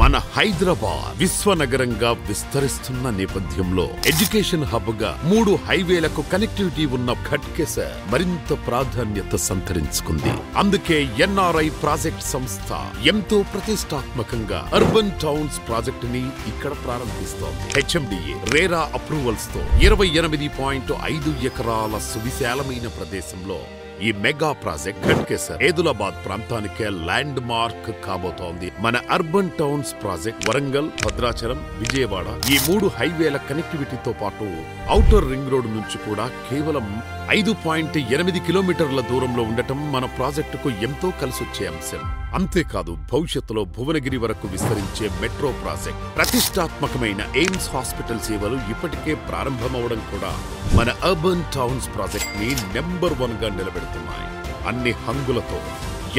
మన హైదరాబాద్ విశ్వనగరంగా విస్తరిస్తున్న నేపథ్యంలో ఎడ్యుకేషన్ హబ్ గా 3 హైవేలకు కనెక్టివిటీ ఉన్న ఘట్కేసర్ మరింత ప్రాధాన్యత సంతరించుకుంది. అందుకే ఎన్ఆర్ఐ ప్రాజెక్ట్ సంస్థ ఎంతో ప్రతిష్టాత్మకంగా అర్బన్ టౌన్స్ ప్రాజెక్ట్ ని ఇక్కడ ప్రారంభిస్తోంది. హెచ్ఎండిఏ రేరా అప్రూవల్స్ తో 28.5 ఎకరాల సువిశాలమైన ప్రదేశంలో ఈ మెగా ప్రాజెక్ట్ ఘట్కేసర్ ఏదులాబాద్ ప్రాంతానికే ల్యాండ్ మార్క్ కాబోతోంది. మన urban towns project Warangal, Bhadrachalam, Vijayawada ఈ 3 హైవేల కనెక్టివిటీతో పాటు ఔటర్ రింగ్ రోడ్ నుంచి కూడా కేవలం 5.8 కిలోమీటర్ల దూరంలో ఉండటం మన ప్రాజెక్టుకు ఎంతో కలిసొచ్చే అంశం. అంతేకాదు భవిష్యత్తులో భువనగిరి వరకు విస్తరించే మెట్రో ప్రాజెక్ట్, ప్రతిష్టాత్మకమైన ఎయిమ్స్ హాస్పిటల్ సేవలు ఇప్పటికే ప్రారంభమవడం కూడా మన అర్బన్ టౌన్స్ ప్రాజెక్ట్ ని నెంబర్ 1 గా నిలబెడుతున్నాయి. అన్ని హంగులతో,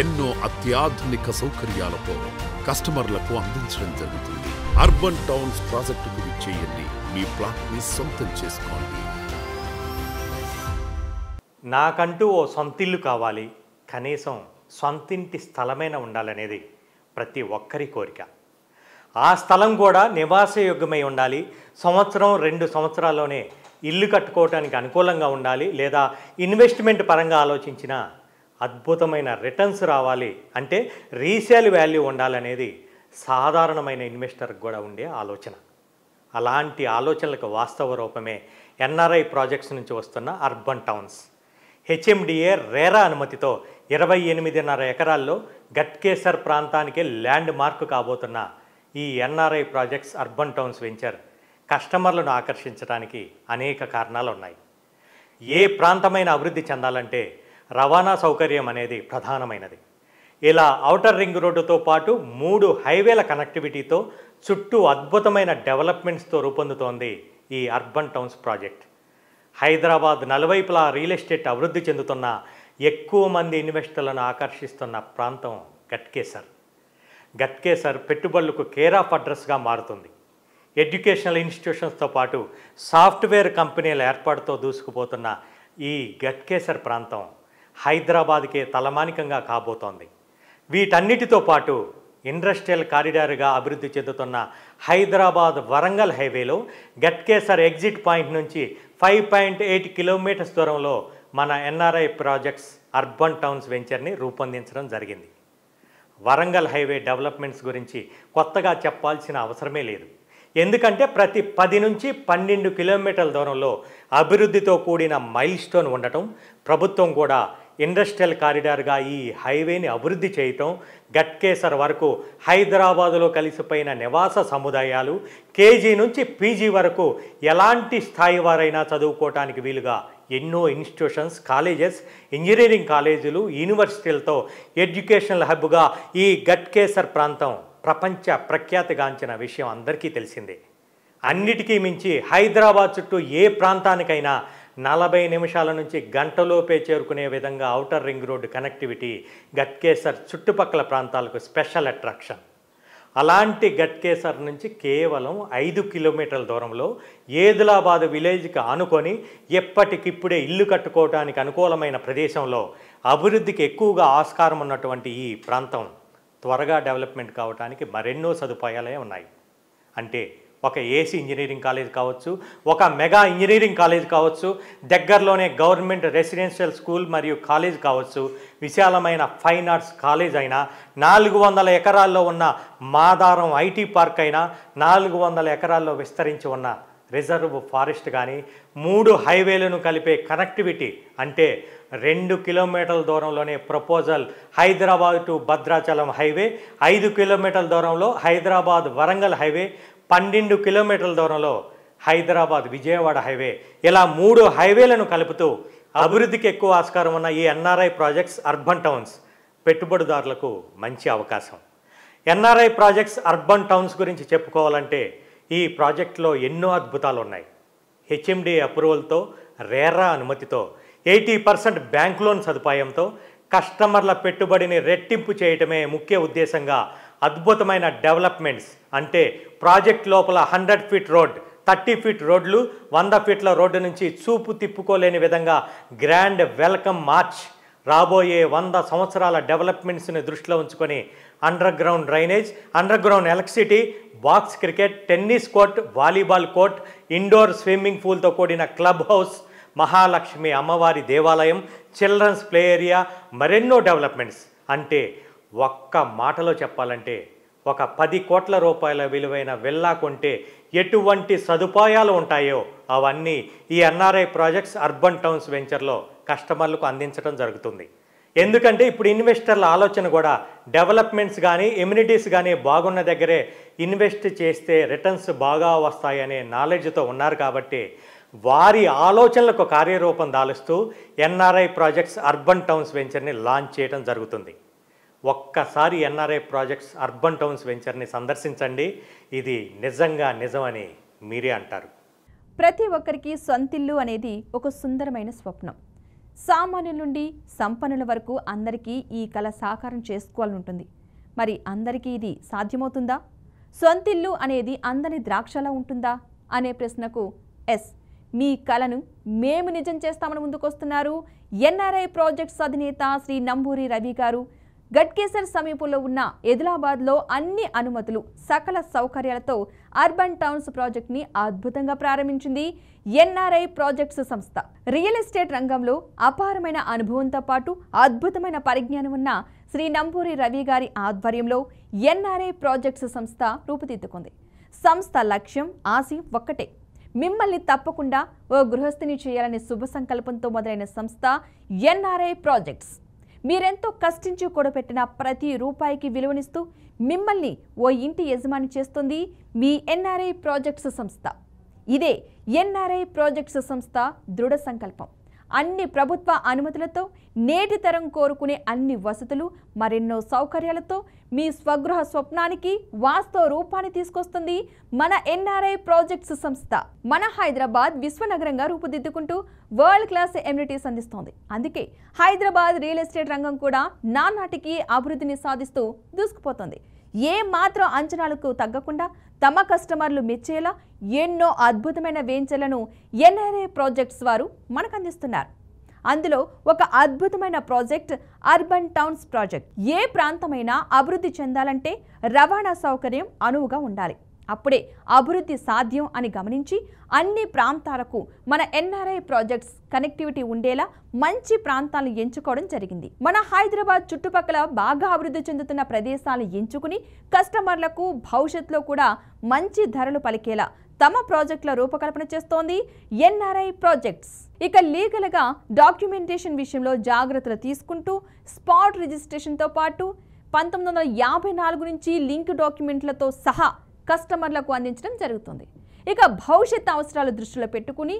ఎన్నో అత్యాధునిక సౌకర్యాలతో కస్టమర్లకు అందించడం జరుగుతుంది. అర్బన్ టౌన్స్ ప్రాజెక్టుకు విచ్చేయండి, మీ ప్లాట్ ని సొంతం చేసుకోండి. నాకంటూ ఓ సొంతిల్లు కావాలి, కనీసం సొంతింటి స్థలమైన ఉండాలనేది ప్రతి ఒక్కరి కోరిక. ఆ స్థలం కూడా నివాసయోగ్యమై ఉండాలి. 1-2 సంవత్సరాల్లోనే ఇల్లు కట్టుకోవడానికి అనుకూలంగా ఉండాలి. లేదా ఇన్వెస్ట్మెంట్ పరంగా ఆలోచించిన అద్భుతమైన రిటర్న్స్ రావాలి అంటే రీసేల్ వాల్యూ ఉండాలనేది సాధారణమైన ఇన్వెస్టర్కి కూడా ఉండే ఆలోచన. అలాంటి ఆలోచనలకు వాస్తవ రూపమే ఎన్ఆర్ఐ ప్రాజెక్ట్స్ నుంచి వస్తున్న అర్బన్ టౌన్స్. హెచ్ఎండిఏ రేరా అనుమతితో 28.5 ఎకరాల్లో ఘట్కేసర్ ప్రాంతానికే ల్యాండ్ మార్క్ కాబోతున్న ఈ NRI projects urban towns venture కస్టమర్లను ఆకర్షించడానికి అనేక కారణాలు ఉన్నాయి. ఏ ప్రాంతమైన అభివృద్ధి చెందాలంటే రవాణా సౌకర్యం అనేది ప్రధానమైనది. ఇలా ఔటర్ రింగ్ రోడ్డుతో పాటు 3 హైవేల కనెక్టివిటీతో చుట్టూ అద్భుతమైన డెవలప్మెంట్స్తో రూపొందుతోంది ఈ అర్బన్ టౌన్స్ ప్రాజెక్ట్. హైదరాబాద్ నలువైపులా రియల్ ఎస్టేట్ అభివృద్ధి చెందుతున్న, ఎక్కువ మంది ఇన్వెస్టర్లను ఆకర్షిస్తున్న ప్రాంతం ఘట్కేసర్. ఘట్కేసర్ పెట్టుబడులకు కేర్ ఆఫ్ అడ్రస్గా మారుతుంది. ఎడ్యుకేషనల్ ఇన్స్టిట్యూషన్స్తో పాటు సాఫ్ట్వేర్ కంపెనీల ఏర్పాటుతో దూసుకుపోతున్న ఈ ఘట్కేసర్ ప్రాంతం హైదరాబాద్కే తలమానికంగా కాబోతోంది. వీటన్నిటితో పాటు ఇండస్ట్రియల్ కారిడార్గా అభివృద్ధి చెందుతున్న హైదరాబాద్ వరంగల్ హైవేలో ఘట్కేసర్ ఎగ్జిట్ పాయింట్ నుంచి 5.8 కిలోమీటర్స్ దూరంలో మన ఎన్ఆర్ఐ ప్రాజెక్ట్స్ అర్బన్ టౌన్స్ వెంచర్ని రూపొందించడం జరిగింది. వరంగల్ హైవే డెవలప్మెంట్స్ గురించి కొత్తగా చెప్పాల్సిన అవసరమే లేదు. ఎందుకంటే ప్రతి 10 నుంచి 12 కిలోమీటర్ల దూరంలో అభివృద్ధితో కూడిన మైల్ స్టోన్ ఉండటం, ప్రభుత్వం కూడా ఇండస్ట్రియల్ కారిడార్గా ఈ హైవేని అభివృద్ధి చేయటం, ఘట్కేసర్ వరకు హైదరాబాదులో కలిసిపోయిన నివాస సముదాయాలు, కేజీ నుంచి పీజీ వరకు ఎలాంటి స్థాయి వారైనా చదువుకోవటానికి వీలుగా ఎన్నో ఇన్స్టిట్యూషన్స్, కాలేజెస్, ఇంజనీరింగ్ కాలేజీలు, యూనివర్సిటీలతో ఎడ్యుకేషనల్ హబ్గా ఈ ఘట్కేసర్ ప్రాంతం ప్రపంచ ప్రఖ్యాతిగాంచిన విషయం అందరికీ తెలిసిందే. అన్నిటికీ మించి హైదరాబాద్ చుట్టూ ఏ ప్రాంతానికైనా 40 నిమిషాల నుంచి గంటలోపే చేరుకునే విధంగా outer ring road connectivity Ghatkesar చుట్టుపక్కల ప్రాంతాలకు స్పెషల్ అట్రాక్షన్. అలాంటి ఘట్కేసర్ నుంచి కేవలం 5 కిలోమీటర్ల దూరంలో ఏదులాబాద్ విలేజ్కి ఆనుకొని ఎప్పటికిప్పుడే ఇల్లు కట్టుకోవడానికి అనుకూలమైన ప్రదేశంలో అభివృద్ధికి ఎక్కువగా ఆస్కారం ఉన్నటువంటి ఈ ప్రాంతం త్వరగా డెవలప్మెంట్ కావడానికి మరెన్నో సదుపాయాలే ఉన్నాయి. అంటే ఒక ఏసీ ఇంజనీరింగ్ కాలేజ్ కావచ్చు, ఒక మెగా ఇంజనీరింగ్ కాలేజ్ కావచ్చు, దగ్గరలోనే గవర్నమెంట్ రెసిడెన్షియల్ స్కూల్ మరియు కాలేజ్ కావచ్చు, విశాలమైన ఫైన్ ఆర్ట్స్ కాలేజ్ అయినా, 400 ఎకరాల్లో ఉన్న మాదారం ఐటీ పార్క్ అయినా, 400 ఎకరాల్లో విస్తరించి ఉన్న రిజర్వ్ ఫారెస్ట్ కానీ, 3 హైవేలను కలిపే కనెక్టివిటీ అంటే 2 కిలోమీటర్ల దూరంలోనే proposal Hyderabad to Bhadrachalam highway, 5 కిలోమీటర్ల దూరంలో హైదరాబాద్ వరంగల్ హైవే, 12 కిలోమీటర్ల దూరంలో హైదరాబాద్ విజయవాడ హైవే, ఇలా 3 హైవేలను కలుపుతూ అభివృద్ధికి ఎక్కువ ఆస్కారం ఉన్న ఈ ఎన్ఆర్ఐ ప్రాజెక్ట్స్ అర్బన్ టౌన్స్ పెట్టుబడిదారులకు మంచి అవకాశం. ఎన్ఆర్ఐ ప్రాజెక్ట్స్ అర్బన్ టౌన్స్ గురించి చెప్పుకోవాలంటే ఈ ప్రాజెక్టులో ఎన్నో అద్భుతాలు ఉన్నాయి. హెచ్ఎండిఏ అప్రూవల్తో, రేరా అనుమతితో, 80% బ్యాంక్ లోన్ సదుపాయంతో కస్టమర్ల పెట్టుబడిని రెట్టింపు చేయటమే ముఖ్య ఉద్దేశంగా అద్భుతమైన డెవలప్మెంట్స్ అంటే ప్రాజెక్ట్ లోపల 100 ఫీట్ రోడ్, 30 ఫీట్ రోడ్లు, 100 ఫీట్ల రోడ్డు నుంచి చూపు తిప్పుకోలేని విధంగా గ్రాండ్ వెల్కమ్ మార్చ్, రాబోయే 100 సంవత్సరాల డెవలప్మెంట్స్ని దృష్టిలో ఉంచుకొని underground drainage, underground electricity, box cricket, tennis court, volleyball court, indoor swimming పూల్తో కూడిన క్లబ్ హౌస్, మహాలక్ష్మి అమ్మవారి దేవాలయం, చిల్డ్రన్స్ ప్లే ఏరియా, మరెన్నో డెవలప్మెంట్స్. అంటే ఒక్క మాటలో చెప్పాలంటే ఒక 10 కోట్ల రూపాయల విలువైన విల్లా కొంటే ఎటువంటి సదుపాయాలు ఉంటాయో అవన్నీ ఈ ఎన్ఆర్ఐ ప్రాజెక్ట్స్ అర్బన్ టౌన్స్ వెంచర్లో కస్టమర్లకు అందించడం జరుగుతుంది. ఎందుకంటే ఇప్పుడు ఇన్వెస్టర్ల ఆలోచన కూడా డెవలప్మెంట్స్ కానీ ఎమ్యూనిటీస్ కానీ బాగున్న దగ్గరే ఇన్వెస్ట్ చేస్తే రిటర్న్స్ బాగా వస్తాయనే నాలెడ్జ్తో ఉన్నారు కాబట్టి వారి ఆలోచనలకు కార్యరూపం దాలుస్తూ ఎన్ఆర్ఐ ప్రాజెక్ట్స్ అర్బన్ టౌన్స్ వెంచర్ని లాంచ్ చేయడం జరుగుతుంది. ఒక్కసారి ఎన్ఆర్ఐ ప్రాజెక్ట్స్ అర్బన్ టౌన్స్ వెంచర్ని సందర్శించండి. ఇది నిజంగా నిజమని మీరే అంటారు. ప్రతి ఒక్కరికి సొంతిల్లు అనేది ఒక సుందరమైన స్వప్నం. సామాన్యుల నుండి సంపన్నుల వరకు అందరికీ ఈ కళ సాకారం చేసుకోవాలని ఉంటుంది. మరి అందరికీ ఇది సాధ్యమవుతుందా? సొంతిల్లు అనేది అందరి ద్రాక్షలా ఉంటుందా అనే ప్రశ్నకు ఎస్, మీ కళను మేము నిజం చేస్తామని ముందుకొస్తున్నారు ఎన్ఆర్ఐ ప్రాజెక్ట్స్ అధినేత శ్రీ నంబూరి రవి గారు. గట్కేసర్ సమీపంలో ఉన్న ఎదిలాబాద్లో అన్ని అనుమతులు, సకల సౌకర్యాలతో అర్బన్ టౌన్స్ ప్రాజెక్ట్ని అద్భుతంగా ప్రారంభించింది ఎన్ఆర్ఐ ప్రాజెక్ట్స్ సంస్థ. రియల్ ఎస్టేట్ రంగంలో అపారమైన అనుభవంతో పాటు అద్భుతమైన పరిజ్ఞానం ఉన్న శ్రీ నంబూరి రవి గారి ఆధ్వర్యంలో ఎన్ఆర్ఐ ప్రాజెక్ట్స్ సంస్థ రూపుదిద్దుకుంది. సంస్థ లక్ష్యం, ఆశయం ఒక్కటే, మిమ్మల్ని తప్పకుండా ఓ గృహస్థిని చేయాలనే శుభ సంకల్పంతో మొదలైన సంస్థ ఎన్ఆర్ఐ ప్రాజెక్ట్స్. మీరెంతో కష్టించి కూడబెట్టిన ప్రతి రూపాయికి విలువనిస్తూ మిమ్మల్ని ఓ ఇంటి యజమాని చేస్తుంది మీ ఎన్ఆర్ఐ ప్రాజెక్ట్స్ సంస్థ. ఇదే ఎన్ఆర్ఐ ప్రాజెక్ట్స్ సంస్థ దృఢ సంకల్పం. అన్ని ప్రభుత్వ అనుమతులతో, నేటి తరం కోరుకునే అన్ని వసతులు, మరెన్నో సౌకర్యాలతో మీ స్వగృహ స్వప్నానికి వాస్తవ రూపాన్ని తీసుకొస్తుంది మన ఎన్ఆర్ఐ ప్రాజెక్ట్స్ సంస్థ. మన హైదరాబాద్ విశ్వనగరంగా రూపుదిద్దుకుంటూ వరల్డ్ క్లాస్ ఎమ్యూనిటీస్ అందిస్తోంది. అందుకే హైదరాబాద్ రియల్ ఎస్టేట్ రంగం కూడా నానాటికి అభివృద్ధిని సాధిస్తూ దూసుకుపోతుంది. ఏ మాత్రం అంచనాలకు తగ్గకుండా తమ కస్టమర్లు మెచ్చేలా ఎన్నో అద్భుతమైన వెంచర్లను ఎన్ఆర్ఐ ప్రాజెక్ట్స్ వారు మనకు అందిస్తున్నారు. అందులో ఒక అద్భుతమైన ప్రాజెక్ట్ అర్బన్ టౌన్స్ ప్రాజెక్ట్. ఏ ప్రాంతమైనా అభివృద్ధి చెందాలంటే రవాణా సౌకర్యం అనువుగా ఉండాలి. అప్పుడే అభివృద్ధి సాధ్యం అని గమనించి అన్ని ప్రాంతాలకు మన ఎన్ఆర్ఐ ప్రాజెక్ట్స్ కనెక్టివిటీ ఉండేలా మంచి ప్రాంతాలను ఎంచుకోవడం జరిగింది. మన హైదరాబాద్ చుట్టుపక్కల బాగా అభివృద్ధి చెందుతున్న ప్రదేశాలను ఎంచుకుని కస్టమర్లకు భవిష్యత్తులో కూడా మంచి ధరలు పలికేలా తమ ప్రాజెక్టుల రూపకల్పన చేస్తోంది ఎన్ఆర్ఐ ప్రాజెక్ట్స్. ఇక లీగల్గా డాక్యుమెంటేషన్ విషయంలో జాగ్రత్తలు తీసుకుంటూ స్పాట్ రిజిస్ట్రేషన్తో పాటు 1954 నుంచి లింక్ డాక్యుమెంట్లతో సహా కస్టమర్లకు అందించడం జరుగుతుంది. ఇక భవిష్యత్ అవసరాలు దృష్టిలో పెట్టుకుని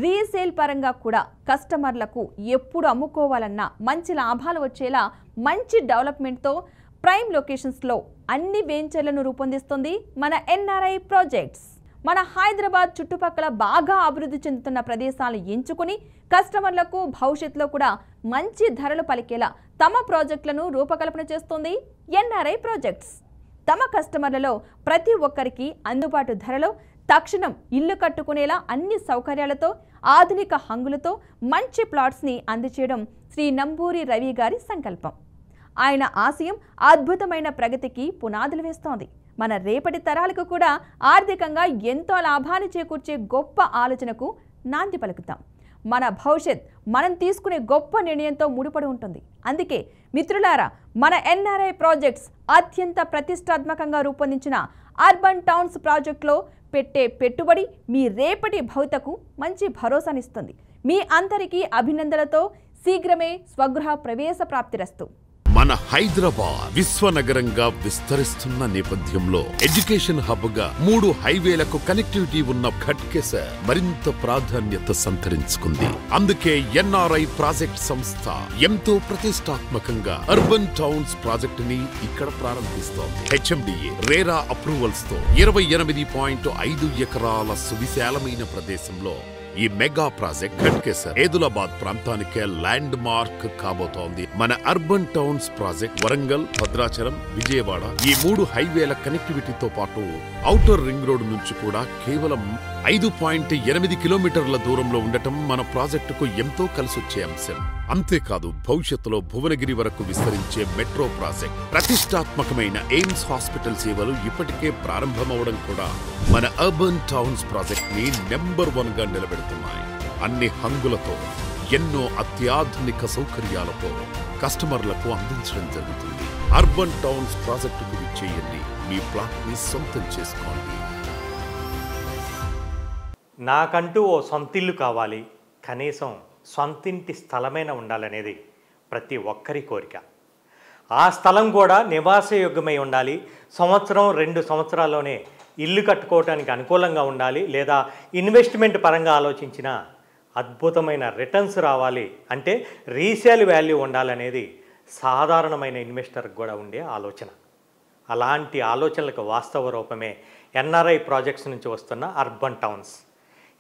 రీసేల్ పరంగా కూడా కస్టమర్లకు ఎప్పుడు అమ్ముకోవాలన్నా మంచి లాభాలు వచ్చేలా మంచి డెవలప్మెంట్తో ప్రైమ్ లొకేషన్స్లో అన్ని వెంచర్లను రూపొందిస్తుంది మన ఎన్ఆర్ఐ ప్రాజెక్ట్స్. మన హైదరాబాద్ చుట్టుపక్కల బాగా అభివృద్ధి చెందుతున్న ప్రదేశాలను ఎంచుకుని కస్టమర్లకు భవిష్యత్తులో కూడా మంచి ధరలు పలికేలా తమ ప్రాజెక్టులను రూపకల్పన చేస్తుంది ఎన్ఆర్ఐ ప్రాజెక్ట్స్. తమ కస్టమర్లలో ప్రతి ఒక్కరికి అందుబాటు ధరలో తక్షణం ఇల్లు కట్టుకునేలా అన్ని సౌకర్యాలతో, ఆధునిక హంగులతో మంచి ప్లాట్స్ని అందజేయడం శ్రీ నంబూరి రవి గారి సంకల్పం. ఆయన ఆశయం అద్భుతమైన ప్రగతికి పునాదులు వేస్తోంది. మన రేపటి తరాలకు కూడా ఆర్థికంగా ఎంతో లాభాన్ని చేకూర్చే గొప్ప ఆలోచనకు నాంది పలుకుతాం. మన భవిష్యత్ మనం తీసుకునే గొప్ప నిర్ణయంతో ముడిపడి ఉంటుంది. అందుకే మిత్రులారా, మన ఎన్ఆర్ఐ ప్రాజెక్ట్స్ అత్యంత ప్రతిష్టాత్మకంగా రూపొందించిన అర్బన్ టౌన్స్ ప్రాజెక్టులో పెట్టే పెట్టుబడి మీ రేపటి భవితకు మంచి భరోసానిస్తుంది. మీ అందరికీ అభినందనలతో శీఘ్రమే స్వగృహ ప్రవేశ ప్రాప్తిరస్తు. మన హైదరాబాద్ విశ్వనగరంగా విస్తరిస్తున్న నేపథ్యంలో ఎడ్యుకేషన్ హబ్ గా 3 హైవేలకు కనెక్టివిటీ ఉన్న ఘట్కేసర్ మరింత ప్రాధాన్యత సంతరించుకుంది. అందుకే ఎన్ఆర్ఐ ప్రాజెక్ట్ సంస్థ ఎంతో ప్రతిష్టాత్మకంగా అర్బన్ టౌన్స్ ప్రాజెక్ట్ ని ఇక్కడ ప్రారంభిస్తోంది. హెచ్ఎండిఏ రేరా అప్రూవల్స్ తో 28.5 ఎకరాల సువిశాలమైన ప్రదేశంలో ఈ మెగా ప్రాజెక్ట్ ఘట్కేసర్ ఏదులాబాద్ ప్రాంతానికే ల్యాండ్ మార్క్ కాబోతోంది. మన urban towns project Warangal, Bhadrachalam, Vijayawada ఈ 3 హైవేల కనెక్టివిటీతో పాటు ఔటర్ రింగ్ రోడ్ నుంచి కూడా కేవలం 5.8 కిలోమీటర్ల దూరంలో ఉండటం మన ప్రాజెక్టుకు ఎంతో కలిసొచ్చే అంశం. అంతేకాదు భవిష్యత్తులో భువనగిరి వరకు విస్తరించే మెట్రో ప్రాజెక్ట్, ప్రతిష్టాత్మకమైన ఎయిమ్స్ హాస్పిటల్ సేవలు ఇప్పటికే ప్రారంభమవడం కూడా మన అర్బన్ టౌన్స్ ప్రాజెక్ట్ ని నెంబర్ 1 గా నిలబెడుతున్నాయి. అన్ని హంగులతో, ఎన్నో అత్యాధునిక సౌకర్యాలతో కస్టమర్లకు అందించడం జరుగుతుంది. అర్బన్ టౌన్స్ ప్రాజెక్టుకు విచ్చేయండి, మీ ప్లాట్ ని సొంతం చేసుకోండి. నాకంటూ ఓ సొంతిల్లు కావాలి, కనీసం సొంతింటి స్థలమైనా ఉండాలనేది ప్రతి ఒక్కరి కోరిక. ఆ స్థలం కూడా నివాసయోగ్యమై ఉండాలి. 1-2 సంవత్సరాల్లోనే ఇల్లు కట్టుకోవడానికి అనుకూలంగా ఉండాలి. లేదా ఇన్వెస్ట్మెంట్ పరంగా ఆలోచించిన అద్భుతమైన రిటర్న్స్ రావాలి అంటే రీసేల్ వాల్యూ ఉండాలనేది సాధారణమైన ఇన్వెస్టర్కి కూడా ఉండే ఆలోచన. అలాంటి ఆలోచనలకు వాస్తవ రూపమే ఎన్ఆర్ఐ ప్రాజెక్ట్స్ నుంచి వస్తున్న అర్బన్ టౌన్స్.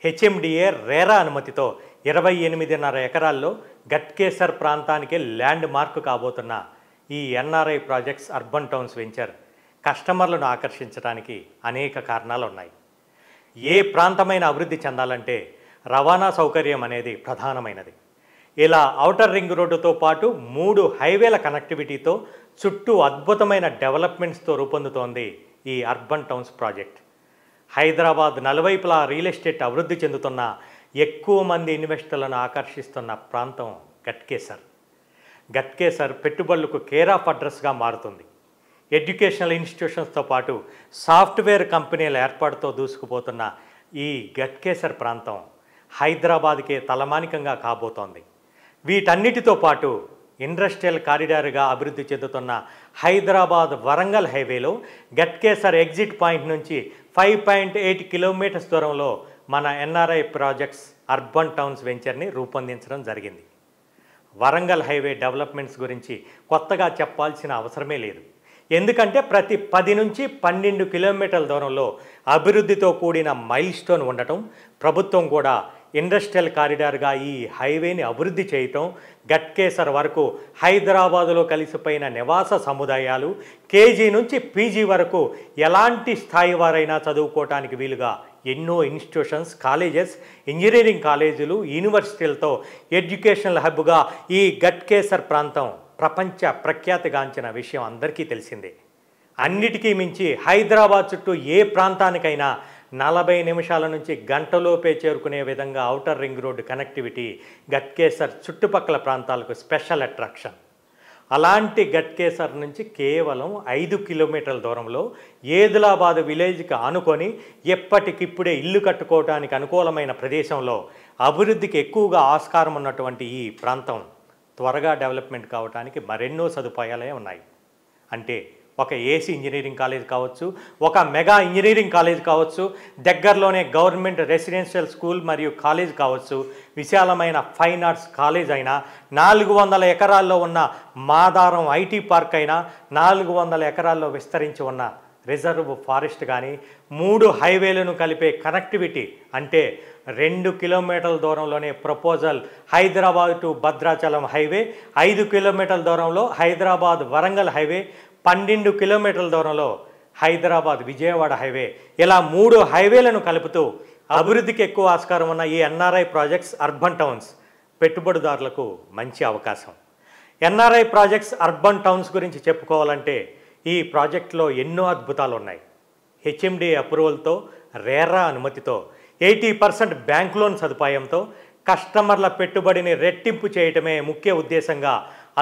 హెచ్ఎండిఏ రేరా అనుమతితో 28.5 ఎకరాల్లో గట్కేసర్ ప్రాంతానికి ల్యాండ్ మార్క్ కాబోతున్న ఈ NRI projects urban towns venture కస్టమర్లను ఆకర్షించడానికి అనేక కారణాలు ఉన్నాయి. ఏ ప్రాంతమైన అభివృద్ధి చెందాలంటే రవాణా సౌకర్యం అనేది ప్రధానమైనది. ఇలా ఔటర్ రింగ్ రోడ్డుతో పాటు 3 హైవేల కనెక్టివిటీతో చుట్టూ అద్భుతమైన డెవలప్మెంట్స్తో రూపొందుతోంది ఈ అర్బన్ టౌన్స్ ప్రాజెక్ట్. హైదరాబాద్ నలువైపులా రియల్ ఎస్టేట్ అభివృద్ధి చెందుతున్న, ఎక్కువ మంది ఇన్వెస్టర్లను ఆకర్షిస్తున్న ప్రాంతం గట్కేసర్. గట్కేసర్ పెట్టుబడులకు కేర్ ఆఫ్ అడ్రస్గా మారుతుంది. ఎడ్యుకేషనల్ ఇన్స్టిట్యూషన్స్తో పాటు సాఫ్ట్వేర్ కంపెనీల ఏర్పాటుతో దూసుకుపోతున్న ఈ గట్కేసర్ ప్రాంతం హైదరాబాద్కే తలమానికంగా కాబోతోంది. వీటన్నిటితో పాటు ఇండస్ట్రియల్ కారిడార్గా అభివృద్ధి చెందుతున్న హైదరాబాద్ వరంగల్ హైవేలో గట్కేసర్ ఎగ్జిట్ పాయింట్ నుంచి 5.8 కిలోమీటర్స్ దూరంలో మన ఎన్ఆర్ఐ ప్రాజెక్ట్స్ అర్బన్ టౌన్స్ వెంచర్ని రూపొందించడం జరిగింది. వరంగల్ హైవే డెవలప్మెంట్స్ గురించి కొత్తగా చెప్పాల్సిన అవసరమే లేదు. ఎందుకంటే ప్రతి 10 నుంచి 12 కిలోమీటర్ల దూరంలో అభివృద్ధితో కూడిన మైల్ స్టోన్ ఉండటం, ప్రభుత్వం కూడా ఇండస్ట్రియల్ కారిడార్గా ఈ హైవేని అభివృద్ధి చేయటం, గట్కేసర్ వరకు హైదరాబాదులో కలిసిపోయిన నివాస సముదాయాలు, కేజీ నుంచి పీజీ వరకు ఎలాంటి స్థాయి వారైనా చదువుకోవటానికి వీలుగా ఎన్నో ఇన్స్టిట్యూషన్స్, కాలేజెస్, ఇంజనీరింగ్ కాలేజీలు, యూనివర్సిటీలతో ఎడ్యుకేషనల్ హబ్గా ఈ గట్కేసర్ ప్రాంతం ప్రపంచ ప్రఖ్యాతిగాంచిన విషయం అందరికీ తెలిసిందే. అన్నిటికీ మించి హైదరాబాద్ చుట్టూ ఏ ప్రాంతానికైనా 40 నిమిషాల నుంచి గంటలోపే చేరుకునే విధంగా outer ring road connectivity Ghatkesar చుట్టుపక్కల ప్రాంతాలకు స్పెషల్ అట్రాక్షన్. అలాంటి గట్కేసర్ నుంచి కేవలం 5 కిలోమీటర్ల దూరంలో ఏదిలాబాద్ విలేజ్కి ఆనుకొని ఎప్పటికిప్పుడే ఇల్లు కట్టుకోవడానికి అనుకూలమైన ప్రదేశంలో అభివృద్ధికి ఎక్కువగా ఆస్కారం ఉన్నటువంటి ఈ ప్రాంతం త్వరగా డెవలప్మెంట్ కావడానికి మరెన్నో సదుపాయాలే ఉన్నాయి. అంటే ఒక ఏసీ ఇంజనీరింగ్ కాలేజ్ కావచ్చు, ఒక మెగా ఇంజనీరింగ్ కాలేజ్ కావచ్చు, దగ్గరలోనే గవర్నమెంట్ రెసిడెన్షియల్ స్కూల్ మరియు కాలేజ్ కావచ్చు, విశాలమైన ఫైన్ ఆర్ట్స్ కాలేజ్ అయినా, 400 ఎకరాల్లో ఉన్న మాదారం ఐటీ పార్క్ అయినా, 400 ఎకరాల్లో విస్తరించి ఉన్న రిజర్వ్ ఫారెస్ట్ కానీ, 3 హైవేలను కలిపే కనెక్టివిటీ అంటే 2 కిలోమీటర్ల దూరంలోనే proposal Hyderabad to Bhadrachalam highway, 5 కిలోమీటర్ల దూరంలో హైదరాబాద్ వరంగల్ హైవే, 12 కిలోమీటర్ల దూరంలో హైదరాబాద్ విజయవాడ హైవే, ఇలా 3 హైవేలను కలుపుతూ అభివృద్ధికి ఎక్కువ ఆస్కారం ఉన్న ఈ ఎన్ఆర్ఐ ప్రాజెక్ట్స్ అర్బన్ టౌన్స్ పెట్టుబడిదారులకు మంచి అవకాశం. ఎన్ఆర్ఐ ప్రాజెక్ట్స్ అర్బన్ టౌన్స్ గురించి చెప్పుకోవాలంటే ఈ ప్రాజెక్టులో ఎన్నో అద్భుతాలు ఉన్నాయి. హెచ్ఎండిఏ అప్రూవల్తో, రేరా అనుమతితో, 80% బ్యాంక్ లోన్ సదుపాయంతో కస్టమర్ల పెట్టుబడిని రెట్టింపు చేయటమే ముఖ్య ఉద్దేశంగా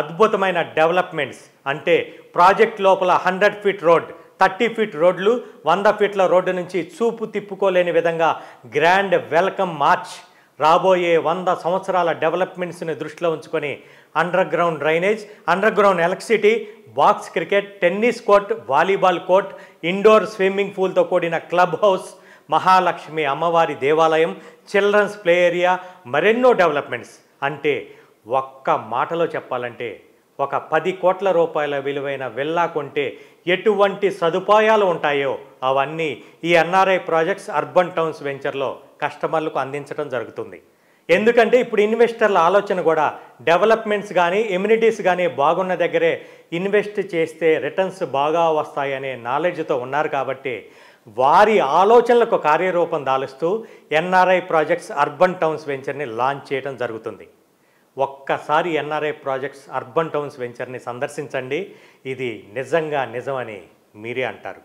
అద్భుతమైన డెవలప్మెంట్స్ అంటే ప్రాజెక్ట్ లోపల 100 ఫీట్ రోడ్, 30 ఫీట్ రోడ్లు, 100 ఫీట్ల రోడ్డు నుంచి చూపు తిప్పుకోలేని విధంగా గ్రాండ్ వెల్కమ్ మార్చ్, రాబోయే 100 సంవత్సరాల డెవలప్మెంట్స్ని దృష్టిలో ఉంచుకొని underground drainage, underground electricity, box cricket, tennis court, volleyball court, indoor swimming పూల్తో కూడిన క్లబ్ హౌస్, మహాలక్ష్మి అమ్మవారి దేవాలయం, చిల్డ్రన్స్ ప్లే ఏరియా, మరెన్నో డెవలప్మెంట్స్. అంటే ఒక్క మాటలో చెప్పాలంటే ఒక 10 కోట్ల రూపాయల విలువైన విల్లా కొంటే ఎటువంటి సదుపాయాలు ఉంటాయో అవన్నీ ఈ ఎన్ఆర్ఐ ప్రాజెక్ట్స్ అర్బన్ టౌన్స్ వెంచర్లో కస్టమర్లకు అందించడం జరుగుతుంది. ఎందుకంటే ఇప్పుడు ఇన్వెస్టర్ల ఆలోచన కూడా డెవలప్మెంట్స్ కానీ ఎమ్యూనిటీస్ కానీ బాగున్న దగ్గరే ఇన్వెస్ట్ చేస్తే రిటర్న్స్ బాగా వస్తాయనే నాలెడ్జ్తో ఉన్నారు కాబట్టి వారి ఆలోచనలకు కార్యరూపం దాలుస్తూ ఎన్ఆర్ఐ ప్రాజెక్ట్స్ అర్బన్ టౌన్స్ వెంచర్ని లాంచ్ చేయడం జరుగుతుంది. ఒక్కసారి ఎన్ఆర్ఐ ప్రాజెక్ట్స్ అర్బన్ టౌన్స్ వెంచర్ని సందర్శించండి. ఇది నిజంగా నిజమని మీరే అంటారు.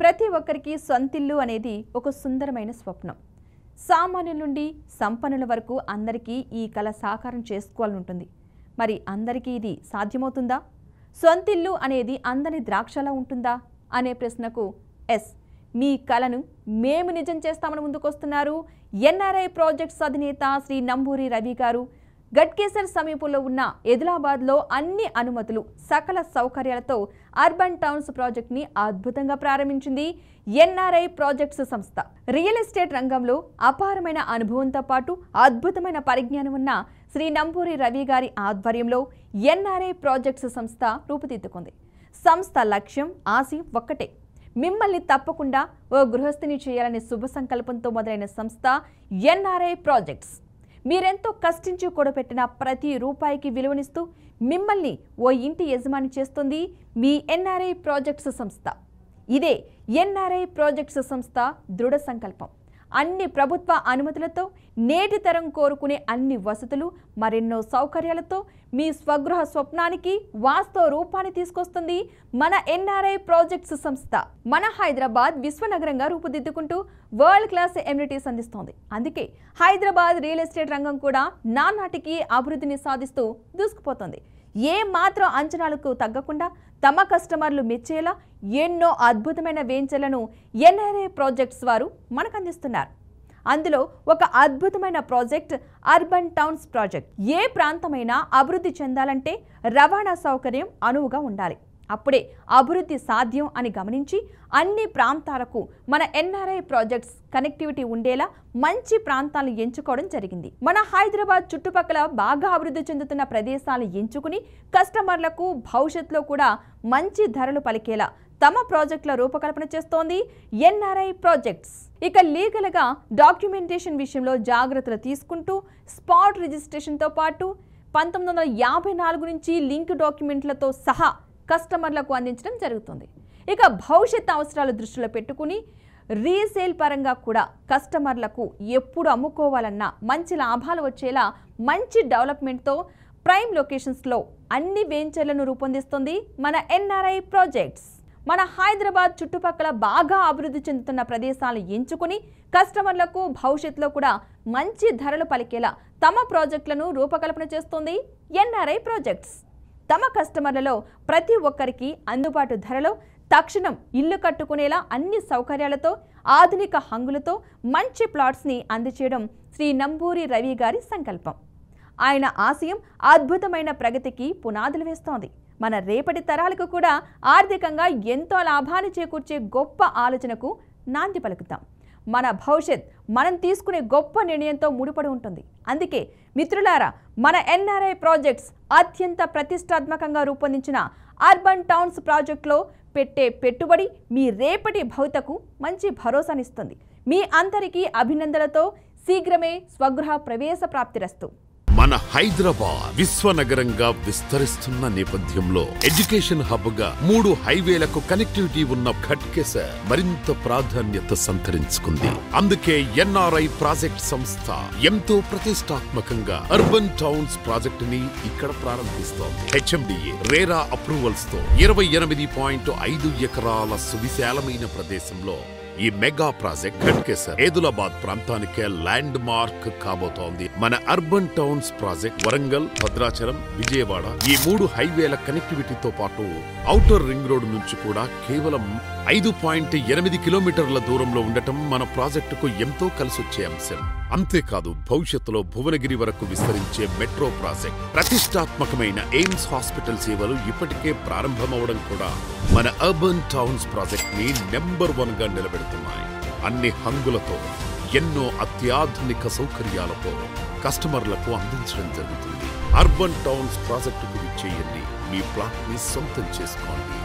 ప్రతి ఒక్కరికి సొంతిల్లు అనేది ఒక సుందరమైన స్వప్నం. సామాన్యుల నుండి సంపన్నుల వరకు అందరికీ ఈ కళ సాకారం చేసుకోవాలని ఉంటుంది. మరి అందరికీ ఇది సాధ్యమవుతుందా? సొంతిల్లు అనేది అందరి ద్రాక్షలా ఉంటుందా అనే ప్రశ్నకు ఎస్, మీ కళను మేము నిజం చేస్తామని ముందుకొస్తున్నారు ఎన్ఆర్ఐ ప్రాజెక్ట్స్ అధినేత శ్రీ నంబూరి రవి గారు. గట్కేసర్ సమీపంలో ఉన్న ఎదిలాబాద్లో అన్ని అనుమతులు, సకల సౌకర్యాలతో అర్బన్ టౌన్స్ ప్రాజెక్ట్ని అద్భుతంగా ప్రారంభించింది ఎన్ఆర్ఐ ప్రాజెక్ట్స్ సంస్థ. రియల్ ఎస్టేట్ రంగంలో అపారమైన అనుభవంతో పాటు అద్భుతమైన పరిజ్ఞానం ఉన్న శ్రీ నంబూరి రవి గారి ఆధ్వర్యంలో ఎన్ఆర్ఐ ప్రాజెక్ట్స్ సంస్థ రూపుదిద్దుకుంది. సంస్థ లక్ష్యం, ఆశయం ఒక్కటే, మిమ్మల్ని తప్పకుండా ఓ గృహస్థిని చేయాలనే శుభ సంకల్పంతో మొదలైన సంస్థ ఎన్ఆర్ఐ ప్రాజెక్ట్స్. మీరెంతో కష్టించి కూడబెట్టిన ప్రతి రూపాయికి విలువనిస్తూ మిమ్మల్ని ఓ ఇంటి యజమాని చేస్తుంది మీ ఎన్ఆర్ఐ ప్రాజెక్ట్స్ సంస్థ. ఇదే ఎన్ఆర్ఐ ప్రాజెక్ట్స్ సంస్థ దృఢ సంకల్పం. అన్ని ప్రభుత్వ అనుమతులతో, నేటి తరం కోరుకునే అన్ని వసతులు, మరెన్నో సౌకర్యాలతో మీ స్వగృహ స్వప్నానికి వాస్తవ రూపాన్ని తీసుకొస్తుంది మన ఎన్ఆర్ఐ ప్రాజెక్ట్స్ సంస్థ. మన హైదరాబాద్ విశ్వనగరంగా రూపుదిద్దుకుంటూ వరల్డ్ క్లాస్ ఎమ్యూనిటీస్ అందిస్తోంది. అందుకే హైదరాబాద్ రియల్ ఎస్టేట్ రంగం కూడా నానాటికి అభివృద్ధిని సాధిస్తూ దూసుకుపోతుంది. ఏ మాత్రం అంచనాలకు తగ్గకుండా తమ కస్టమర్లు మెచ్చేలా ఎన్నో అద్భుతమైన వెంచర్లను ఎన్ఆర్ఐ ప్రాజెక్ట్స్ వారు మనకు అందిస్తున్నారు. అందులో ఒక అద్భుతమైన ప్రాజెక్ట్ అర్బన్ టౌన్స్ ప్రాజెక్ట్. ఏ ప్రాంతమైనా అభివృద్ధి చెందాలంటే రవాణా సౌకర్యం అనువుగా ఉండాలి. అప్పుడే అభివృద్ధి సాధ్యం అని గమనించి అన్ని ప్రాంతాలకు మన ఎన్ఆర్ఐ ప్రాజెక్ట్స్ కనెక్టివిటీ ఉండేలా మంచి ప్రాంతాలను ఎంచుకోవడం జరిగింది. మన హైదరాబాద్ చుట్టుపక్కల బాగా అభివృద్ధి చెందుతున్న ప్రదేశాలను ఎంచుకుని కస్టమర్లకు భవిష్యత్తులో కూడా మంచి ధరలు పలికేలా తమ ప్రాజెక్టుల రూపకల్పన చేస్తోంది ఎన్ఆర్ఐ ప్రాజెక్ట్స్. ఇక లీగల్గా డాక్యుమెంటేషన్ విషయంలో జాగ్రత్తలు తీసుకుంటూ స్పాట్ రిజిస్ట్రేషన్తో పాటు 1954 నుంచి లింక్ డాక్యుమెంట్లతో సహా కస్టమర్లకు అందించడం జరుగుతుంది. ఇక భవిష్యత్ అవసరాలు దృష్టిలో పెట్టుకుని రీసేల్ పరంగా కూడా కస్టమర్లకు ఎప్పుడు అమ్ముకోవాలన్నా మంచి లాభాలు వచ్చేలా మంచి డెవలప్మెంట్తో ప్రైమ్ లొకేషన్స్లో అన్ని వెంచర్లను రూపొందిస్తుంది మన ఎన్ఆర్ఐ ప్రాజెక్ట్స్. మన హైదరాబాద్ చుట్టుపక్కల బాగా అభివృద్ధి చెందుతున్న ప్రదేశాలను ఎంచుకుని కస్టమర్లకు భవిష్యత్తులో కూడా మంచి ధరలు పలికేలా తమ ప్రాజెక్టులను రూపకల్పన చేస్తుంది ఎన్ఆర్ఐ ప్రాజెక్ట్స్. తమ కస్టమర్లలో ప్రతి ఒక్కరికి అందుబాటు ధరలో తక్షణం ఇల్లు కట్టుకునేలా అన్ని సౌకర్యాలతో, ఆధునిక హంగులతో మంచి ప్లాట్స్ని అందచేయడం శ్రీ నంబూరి రవి గారి సంకల్పం. ఆయన ఆశయం అద్భుతమైన ప్రగతికి పునాదులు వేస్తోంది. మన రేపటి తరాలకు కూడా ఆర్థికంగా ఎంతో లాభాన్ని చేకూర్చే గొప్ప ఆలోచనకు నాంది పలుకుతాం. మన భవిష్యత్ మనం తీసుకునే గొప్ప నిర్ణయంతో ముడిపడి ఉంటుంది. అందుకే మిత్రులారా, మన ఎన్ఆర్ఐ ప్రాజెక్ట్స్ అత్యంత ప్రతిష్టాత్మకంగా రూపొందించిన అర్బన్ టౌన్స్ ప్రాజెక్టులో పెట్టే పెట్టుబడి మీ రేపటి భవితకు మంచి భరోసానిస్తుంది. మీ అందరికీ అభినందనలతో శీఘ్రమే స్వగృహ ప్రవేశ ప్రాప్తిరస్తు. మన హైదరాబాద్ విశ్వనగరంగా విస్తరిస్తున్న నేపథ్యంలో ఎడ్యుకేషన్ హబ్ గా 3 హైవేలకు కనెక్టివిటీ ఉన్న ఘట్కేసర్ మరింత ప్రాధాన్యత సంతరించుకుంది. అందుకే ఎన్ఆర్ఐ ప్రాజెక్ట్ సంస్థ ఎంతో ప్రతిష్టాత్మకంగా అర్బన్ టౌన్స్ ప్రాజెక్ట్ ని ఇక్కడ ప్రారంభిస్తోంది. హెచ్ఎండిఏ రేరా అప్రూవల్స్ తో 28.5 ఎకరాల సువిశాలమైన ప్రదేశంలో ఈ మెగా ప్రాజెక్ట్ ఘట్కేసర్ ఏదులాబాద్ ప్రాంతానికే ల్యాండ్ మార్క్ కాబోతోంది. మన urban towns project Warangal, Bhadrachalam, Vijayawada ఈ 3 హైవేల కనెక్టివిటీతో పాటు ఔటర్ రింగ్ రోడ్ నుంచి కూడా కేవలం 5.8 కిలోమీటర్ల దూరంలో ఉండటం మన ప్రాజెక్టుకు ఎంతో కలిసొచ్చే అంశం. అంతేకాదు భవిష్యత్తులో భువనగిరి వరకు విస్తరించే మెట్రో ప్రాజెక్ట్, ప్రతిష్టాత్మకమైన ఎయిమ్స్ హాస్పిటల్ సేవలు ఇప్పటికే ప్రారంభమవడం కూడా మన అర్బన్ టౌన్స్ ప్రాజెక్ట్ ని నెంబర్ 1 గా నిలబెడుతున్నాయి. అన్ని హంగులతో, ఎన్నో అత్యాధునిక సౌకర్యాలతో కస్టమర్లకు అందించడం జరుగుతుంది. అర్బన్ టౌన్స్ ప్రాజెక్టుకు విచ్చేయండి, మీ ప్లాట్ ని సొంతం చేసుకోండి.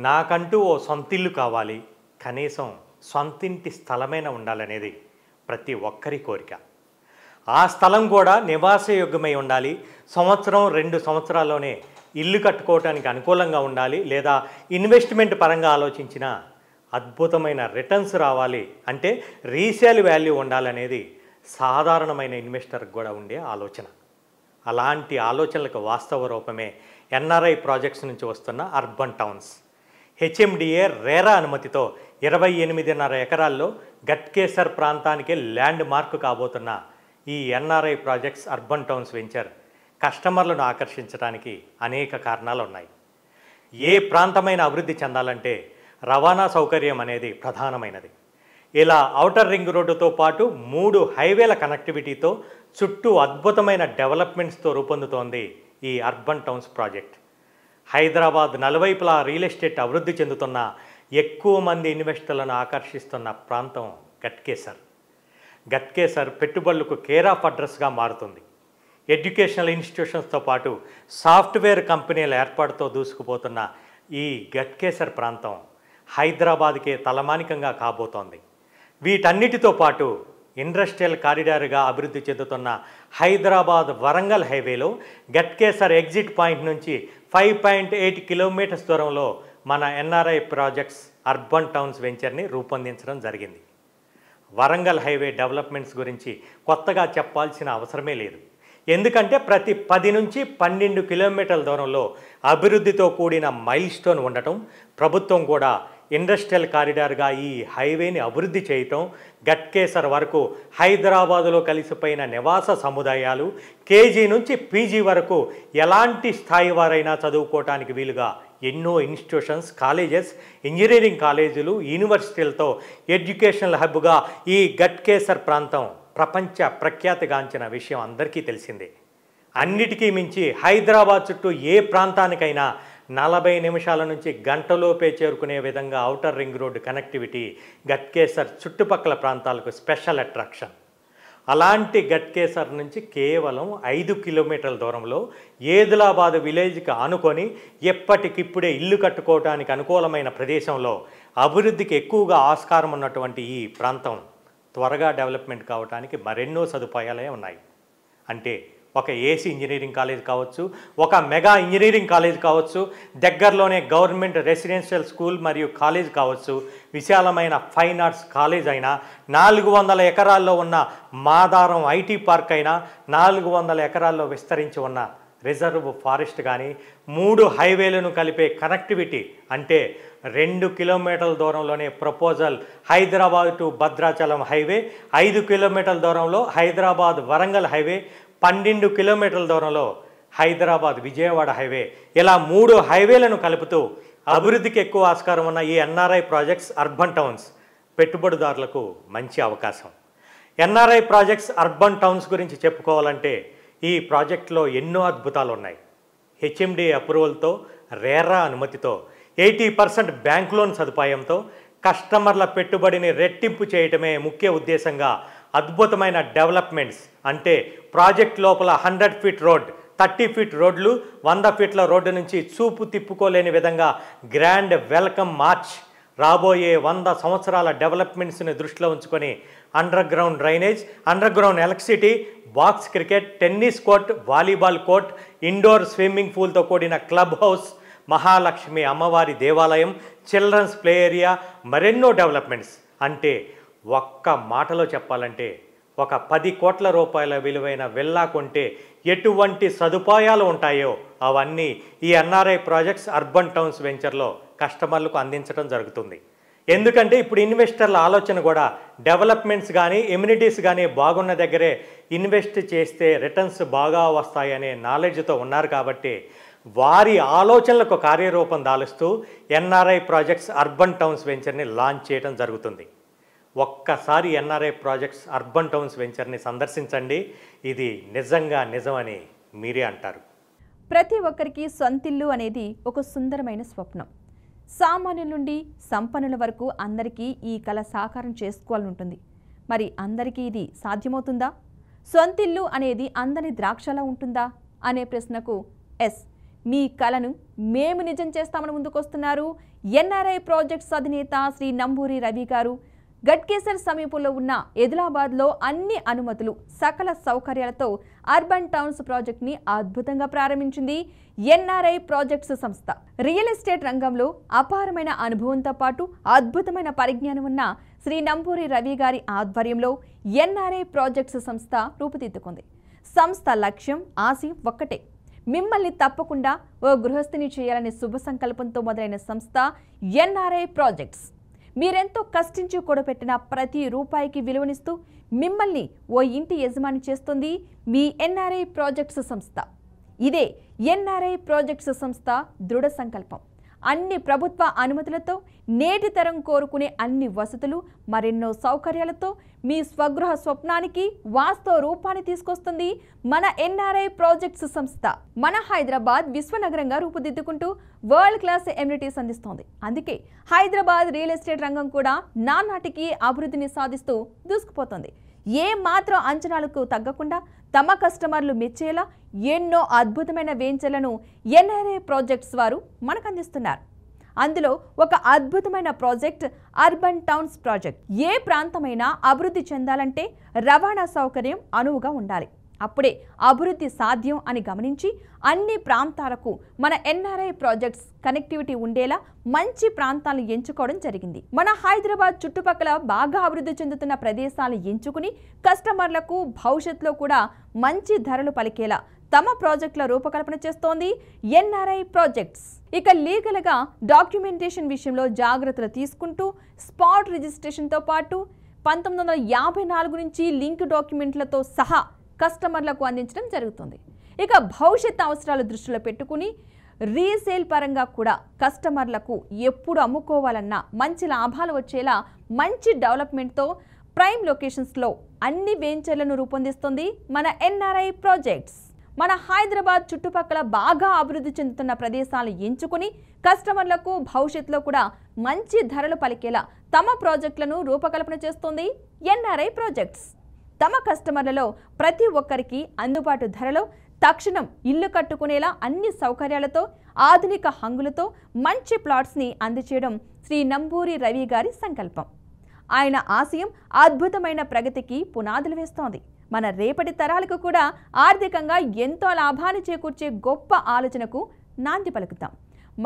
నాకంటూ ఓ సొంతిల్లు కావాలి, కనీసం సొంతింటి స్థలమైన ఉండాలనేది ప్రతి ఒక్కరి కోరిక. ఆ స్థలం కూడా నివాసయోగ్యమై ఉండాలి. సంవత్సరం 2 సంవత్సరాల్లోనే ఇల్లు కట్టుకోవడానికి అనుకూలంగా ఉండాలి. లేదా ఇన్వెస్ట్మెంట్ పరంగా ఆలోచించిన అద్భుతమైన రిటర్న్స్ రావాలి అంటే రీసేల్ వాల్యూ ఉండాలనేది సాధారణమైన ఇన్వెస్టర్కి కూడా ఉండే ఆలోచన. అలాంటి ఆలోచనలకు వాస్తవ రూపమే ఎన్ఆర్ఐ ప్రాజెక్ట్స్ నుంచి వస్తున్న అర్బన్ టౌన్స్. హెచ్ఎండిఏ రేరా అనుమతితో 28.5 ఎకరాల్లో గట్కేసర్ ప్రాంతానికి ల్యాండ్ మార్క్ కాబోతున్న ఈ NRI projects urban towns venture కస్టమర్లను ఆకర్షించడానికి అనేక కారణాలు ఉన్నాయి. ఏ ప్రాంతమైన అభివృద్ధి చెందాలంటే రవాణా సౌకర్యం అనేది ప్రధానమైనది. ఇలా ఔటర్ రింగ్ రోడ్డుతో పాటు 3 హైవేల కనెక్టివిటీతో చుట్టూ అద్భుతమైన డెవలప్మెంట్స్తో రూపొందుతోంది ఈ అర్బన్ టౌన్స్ ప్రాజెక్ట్. హైదరాబాద్ నలువైపులా రియల్ ఎస్టేట్ అభివృద్ధి చెందుతున్న ఎక్కువ మంది ఇన్వెస్టర్లను ఆకర్షిస్తున్న ప్రాంతం గట్కేసర్. గట్కేసర్ పెట్టుబడులకు కేర్ ఆఫ్ అడ్రస్గా మారుతుంది. ఎడ్యుకేషనల్ ఇన్స్టిట్యూషన్స్తో పాటు సాఫ్ట్వేర్ కంపెనీల ఏర్పాటుతో దూసుకుపోతున్న ఈ గట్కేసర్ ప్రాంతం హైదరాబాద్కే తలమానికంగా కాబోతోంది. వీటన్నిటితో పాటు ఇండస్ట్రియల్ కారిడార్గా అభివృద్ధి చెందుతున్న హైదరాబాద్ వరంగల్ హైవేలో గట్కేసర్ ఎగ్జిట్ పాయింట్ నుంచి 5.8 కిలోమీటర్స్ దూరంలో మన ఎన్ఆర్ఐ ప్రాజెక్ట్స్ అర్బన్ టౌన్స్ వెంచర్ని రూపొందించడం జరిగింది. వరంగల్ హైవే డెవలప్మెంట్స్ గురించి కొత్తగా చెప్పాల్సిన అవసరమే లేదు. ఎందుకంటే ప్రతి 10 నుంచి 12 కిలోమీటర్ల దూరంలో అభివృద్ధితో కూడిన మైల్ స్టోన్ ఉండటం, ప్రభుత్వం కూడా ఇండస్ట్రియల్ కారిడార్గా ఈ హైవేని అభివృద్ధి చేయటం, గట్కేసర్ వరకు హైదరాబాదులో కలిసిపోయిన నివాస సముదాయాలు, కేజీ నుంచి పీజీ వరకు ఎలాంటి స్థాయి వారైనా చదువుకోవటానికి వీలుగా ఎన్నో ఇన్స్టిట్యూషన్స్, కాలేజెస్, ఇంజనీరింగ్ కాలేజీలు, యూనివర్సిటీలతో ఎడ్యుకేషనల్ హబ్గా ఈ గట్కేసర్ ప్రాంతం ప్రపంచ ప్రఖ్యాతిగాంచిన విషయం అందరికీ తెలిసిందే. అన్నిటికీ మించి హైదరాబాద్ చుట్టూ ఏ ప్రాంతానికైనా 40 నిమిషాల నుంచి గంటలోపే చేరుకునే విధంగా outer ring road connectivity Ghatkesar చుట్టుపక్కల ప్రాంతాలకు స్పెషల్ అట్రాక్షన్. అలాంటి గట్కేసర్ నుంచి కేవలం 5 కిలోమీటర్ల దూరంలో ఏదిలాబాద్ విలేజ్కి ఆనుకొని ఎప్పటికిప్పుడే ఇల్లు కట్టుకోవడానికి అనుకూలమైన ప్రదేశంలో అభివృద్ధికి ఎక్కువగా ఆస్కారం ఉన్నటువంటి ఈ ప్రాంతం త్వరగా డెవలప్మెంట్ కావడానికి మరెన్నో సదుపాయాలే ఉన్నాయి. అంటే ఒక ఏసీ ఇంజనీరింగ్ కాలేజ్ కావచ్చు, ఒక మెగా ఇంజనీరింగ్ కాలేజ్ కావచ్చు, దగ్గరలోనే గవర్నమెంట్ రెసిడెన్షియల్ స్కూల్ మరియు కాలేజ్ కావచ్చు, విశాలమైన ఫైన్ ఆర్ట్స్ కాలేజ్ అయినా, 400 ఎకరాల్లో ఉన్న మాదారం ఐటీ పార్క్ అయినా, 400 ఎకరాల్లో విస్తరించి ఉన్న రిజర్వ్ ఫారెస్ట్ కానీ, 3 హైవేలను కలిపే కనెక్టివిటీ అంటే 2 కిలోమీటర్ల దూరంలోనే proposal Hyderabad to Bhadrachalam highway, 5 కిలోమీటర్ల దూరంలో హైదరాబాద్ వరంగల్ హైవే, 12 కిలోమీటర్ల దూరంలో హైదరాబాద్ విజయవాడ హైవే, ఇలా 3 హైవేలను కలుపుతూ అభివృద్ధికి ఎక్కువ ఆస్కారం ఉన్న ఈ ఎన్ఆర్ఐ ప్రాజెక్ట్స్ అర్బన్ టౌన్స్ పెట్టుబడిదారులకు మంచి అవకాశం. ఎన్ఆర్ఐ ప్రాజెక్ట్స్ అర్బన్ టౌన్స్ గురించి చెప్పుకోవాలంటే ఈ ప్రాజెక్టులో ఎన్నో అద్భుతాలు ఉన్నాయి. హెచ్ఎండి అప్రూవల్తో, రేరా అనుమతితో, 80% బ్యాంక్ లోన్ సదుపాయంతో కస్టమర్ల పెట్టుబడిని రెట్టింపు చేయటమే ముఖ్య ఉద్దేశంగా అద్భుతమైన డెవలప్మెంట్స్ అంటే ప్రాజెక్ట్ లోపల 100 ఫీట్ రోడ్, 30 ఫీట్ రోడ్లు, 100 ఫీట్ల రోడ్డు నుంచి చూపు తిప్పుకోలేని విధంగా గ్రాండ్ వెల్కమ్ మార్చ్, రాబోయే 100 సంవత్సరాల డెవలప్మెంట్స్ని దృష్టిలో ఉంచుకొని underground drainage, underground electricity, box cricket, tennis court, volleyball court, indoor swimming పూల్తో కూడిన క్లబ్ హౌస్, మహాలక్ష్మి అమ్మవారి దేవాలయం, చిల్డ్రన్స్ ప్లే ఏరియా, మరెన్నో డెవలప్మెంట్స్. అంటే ఒక్క మాటలో చెప్పాలంటే ఒక 10 కోట్ల రూపాయల విలువైన విల్లా కొంటే ఎటువంటి సదుపాయాలు ఉంటాయో అవన్నీ ఈ ఎన్ఆర్ఐ ప్రాజెక్ట్స్ అర్బన్ టౌన్స్ వెంచర్లో కస్టమర్లకు అందించడం జరుగుతుంది. ఎందుకంటే ఇప్పుడు ఇన్వెస్టర్ల ఆలోచన కూడా డెవలప్మెంట్స్ కానీ ఎమ్యూనిటీస్ కానీ బాగున్న దగ్గరే ఇన్వెస్ట్ చేస్తే రిటర్న్స్ బాగా వస్తాయనే నాలెడ్జ్తో ఉన్నారు కాబట్టి వారి ఆలోచనలకు కార్యరూపం దాలుస్తూ ఎన్ఆర్ఐ ప్రాజెక్ట్స్ అర్బన్ టౌన్స్ వెంచర్ని లాంచ్ చేయడం జరుగుతుంది. ఒక్కసారి ఎన్ఆర్ఐ ప్రాజెక్ట్స్ అర్బన్ టౌన్స్ వెంచర్ని సందర్శించండి, ఇది నిజంగా నిజమని మీరే అంటారు. ప్రతి ఒక్కరికి సొంతిల్లు అనేది ఒక సుందరమైన స్వప్నం. సామాన్యుల నుండి సంపన్నుల వరకు అందరికీ ఈ కళ సాకారం చేసుకోవాలనుంటుంది. మరి అందరికీ ఇది సాధ్యమవుతుందా? సొంతిల్లు అనేది అందరి ద్రాక్షలా ఉంటుందా అనే ప్రశ్నకు ఎస్, మీ కళను మేము నిజం చేస్తామని ముందుకొస్తున్నారు ఎన్ఆర్ఐ ప్రాజెక్ట్స్ అధినేత శ్రీ నంబూరి రవి గారు. గట్కేసర్ సమీపంలో ఉన్న ఎదిలాబాద్లో అన్ని అనుమతులు సకల సౌకర్యాలతో అర్బన్ టౌన్స్ ప్రాజెక్ట్ని అద్భుతంగా ప్రారంభించింది ఎన్ఆర్ఐ ప్రాజెక్ట్స్ సంస్థ. రియల్ ఎస్టేట్ రంగంలో అపారమైన అనుభవంతో పాటు అద్భుతమైన పరిజ్ఞానం ఉన్న శ్రీ నంబూరి రవి గారి ఆధ్వర్యంలో ఎన్ఆర్ఐ ప్రాజెక్ట్స్ సంస్థ రూపుదిద్దుకుంది. సంస్థ లక్ష్యం ఆశయం ఒక్కటే, మిమ్మల్ని తప్పకుండా ఓ గృహస్థిని చేయాలనే శుభ సంకల్పంతో మొదలైన సంస్థ ఎన్ఆర్ఐ ప్రాజెక్ట్స్. మీరెంతో కష్టించి కూడబెట్టిన ప్రతి రూపాయికి విలువనిస్తూ మిమ్మల్ని ఓ ఇంటి యజమాని చేస్తుంది మీ ఎన్ఆర్ఐ ప్రాజెక్ట్స్ సంస్థ. ఇదే ఎన్ఆర్ఐ ప్రాజెక్ట్స్ సంస్థ దృఢ సంకల్పం. అన్ని ప్రభుత్వ అనుమతులతో, నేటి తరం కోరుకునే అన్ని వసతులు, మరెన్నో సౌకర్యాలతో మీ స్వగృహ స్వప్నానికి వాస్తవ రూపాన్ని తీసుకొస్తుంది మన ఎన్ఆర్ఐ ప్రాజెక్ట్స్ సంస్థ. మన హైదరాబాద్ విశ్వనగరంగా రూపుదిద్దుకుంటూ వరల్డ్ క్లాస్ ఎమ్యూనిటీస్ అందిస్తోంది. అందుకే హైదరాబాద్ రియల్ ఎస్టేట్ రంగం కూడా నానాటికి అభివృద్ధిని సాధిస్తూ దూసుకుపోతుంది. ఏ మాత్రం అంచనాలకు తగ్గకుండా తమ కస్టమర్లు మెచ్చేలా ఎన్నో అద్భుతమైన వెంచర్లను ఎన్ఆర్ఐ ప్రాజెక్ట్స్ వారు మనకు అందిస్తున్నారు. అందులో ఒక అద్భుతమైన ప్రాజెక్ట్ అర్బన్ టౌన్స్ ప్రాజెక్ట్. ఏ ప్రాంతమైనా అభివృద్ధి చెందాలంటే రవాణా సౌకర్యం అనువుగా ఉండాలి. అప్పుడే అభివృద్ధి సాధ్యం అని గమనించి అన్ని ప్రాంతాలకు మన ఎన్ఆర్ఐ ప్రాజెక్ట్స్ కనెక్టివిటీ ఉండేలా మంచి ప్రాంతాలను ఎంచుకోవడం జరిగింది. మన హైదరాబాద్ చుట్టుపక్కల బాగా అభివృద్ధి చెందుతున్న ప్రదేశాలను ఎంచుకుని కస్టమర్లకు భవిష్యత్తులో కూడా మంచి ధరలు పలికేలా తమ ప్రాజెక్టుల రూపకల్పన చేస్తోంది ఎన్ఆర్ఐ ప్రాజెక్ట్స్. ఇక లీగల్గా డాక్యుమెంటేషన్ విషయంలో జాగ్రత్తలు తీసుకుంటూ స్పాట్ రిజిస్ట్రేషన్తో పాటు 1954 నుంచి లింక్ డాక్యుమెంట్లతో సహా కస్టమర్లకు అందించడం జరుగుతుంది. ఇక భవిష్యత్ అవసరాలు దృష్టిలో పెట్టుకుని రీసేల్ పరంగా కూడా కస్టమర్లకు ఎప్పుడు అమ్ముకోవాలన్నా మంచి లాభాలు వచ్చేలా మంచి డెవలప్మెంట్తో ప్రైమ్ లొకేషన్స్లో అన్ని వెంచర్లను రూపొందిస్తుంది మన ఎన్ఆర్ఐ ప్రాజెక్ట్స్. మన హైదరాబాద్ చుట్టుపక్కల బాగా అభివృద్ధి చెందుతున్న ప్రదేశాలను ఎంచుకుని కస్టమర్లకు భవిష్యత్తులో కూడా మంచి ధరలు పలికేలా తమ ప్రాజెక్టులను రూపకల్పన చేస్తోంది ఎన్ఆర్ఐ ప్రాజెక్ట్స్. తమ కస్టమర్లలో ప్రతి ఒక్కరికి అందుబాటు ధరలో తక్షణం ఇల్లు కట్టుకునేలా అన్ని సౌకర్యాలతో ఆధునిక హంగులతో మంచి ప్లాట్స్ని అందజేయడం శ్రీ నంబూరి రవి గారి సంకల్పం. ఆయన ఆశయం అద్భుతమైన ప్రగతికి పునాదులు వేస్తోంది. మన రేపటి తరాలకు కూడా ఆర్థికంగా ఎంతో లాభాన్ని చేకూర్చే గొప్ప ఆలోచనకు నాంది పలుకుతాం.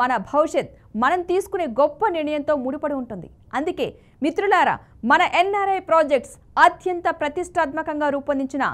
మన భవిష్యత్ మనం తీసుకునే గొప్ప నిర్ణయంతో ముడిపడి ఉంటుంది. అందుకే మిత్రులారా, మన ఎన్ఆర్ఐ ప్రాజెక్ట్స్ అత్యంత ప్రతిష్టాత్మకంగా రూపొందించిన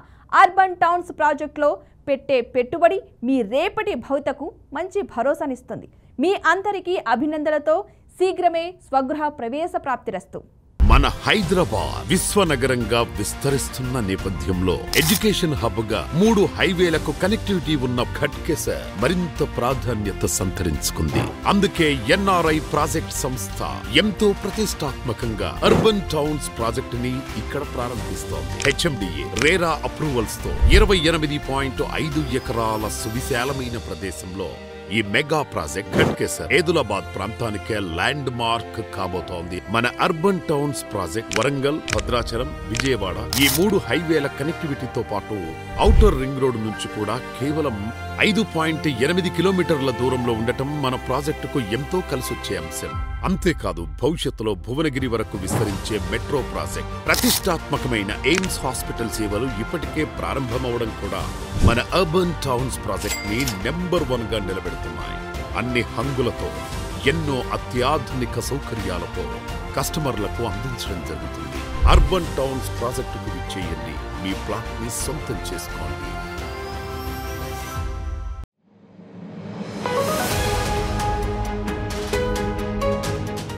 అర్బన్ టౌన్స్ ప్రాజెక్టులో పెట్టే పెట్టుబడి మీ రేపటి భవితకు మంచి భరోసానిస్తుంది. మీ అందరికీ అభినందనలతో శీఘ్రమే స్వగృహ ప్రవేశ ప్రాప్తిరస్తు. మన హైదరాబాద్ విశ్వనగరంగా విస్తరిస్తున్న నేపథ్యంలో ఎడ్యుకేషన్ హబ్ గా 3 హైవేలకు కనెక్టివిటీ ఉన్న ఘట్కేసర్ మరింత ప్రాధాన్యత సంతరించుకుంది. అందుకే ఎన్ఆర్ఐ ప్రాజెక్ట్ సంస్థ ఎంతో ప్రతిష్టాత్మకంగా అర్బన్ టౌన్స్ ప్రాజెక్ట్ ని ఇక్కడ ప్రారంభిస్తోంది. హెచ్ఎండిఏ రేరా అప్రూవల్స్ తో 28.5 ఎకరాల సువిశాలమైన ప్రదేశంలో ఈ మెగా ప్రాజెక్ట్ ఘట్కేసర్ ఏదులాబాద్ ప్రాంతానికే ల్యాండ్ మార్క్ కాబోతోంది. మన urban towns project Warangal, Bhadrachalam, Vijayawada ఈ 3 హైవేల కనెక్టివిటీతో పాటు ఔటర్ రింగ్ రోడ్ నుంచి కూడా కేవలం 5.8 కిలోమీటర్ల దూరంలో ఉండటం మన ప్రాజెక్టుకు ఎంతో కలిసొచ్చే అంశం. అంతేకాదు భవిష్యత్తులో భువనగిరి వరకు విస్తరించే మెట్రో ప్రాజెక్ట్, ప్రతిష్టాత్మకమైన ఎయిమ్స్ హాస్పిటల్ సేవలు ఇప్పటికే ప్రారంభమవడం కూడా మన అర్బన్ టౌన్స్ ప్రాజెక్ట్ ని నెంబర్ 1 గా నిలబెడుతున్నాయి. అన్ని హంగులతో, ఎన్నో అత్యాధునిక సౌకర్యాలతో కస్టమర్లకు అందించడం జరుగుతుంది. అర్బన్ టౌన్స్ ప్రాజెక్టుకు విచ్చేయండి, మీ ప్లాట్ ని సొంతం చేసుకోండి.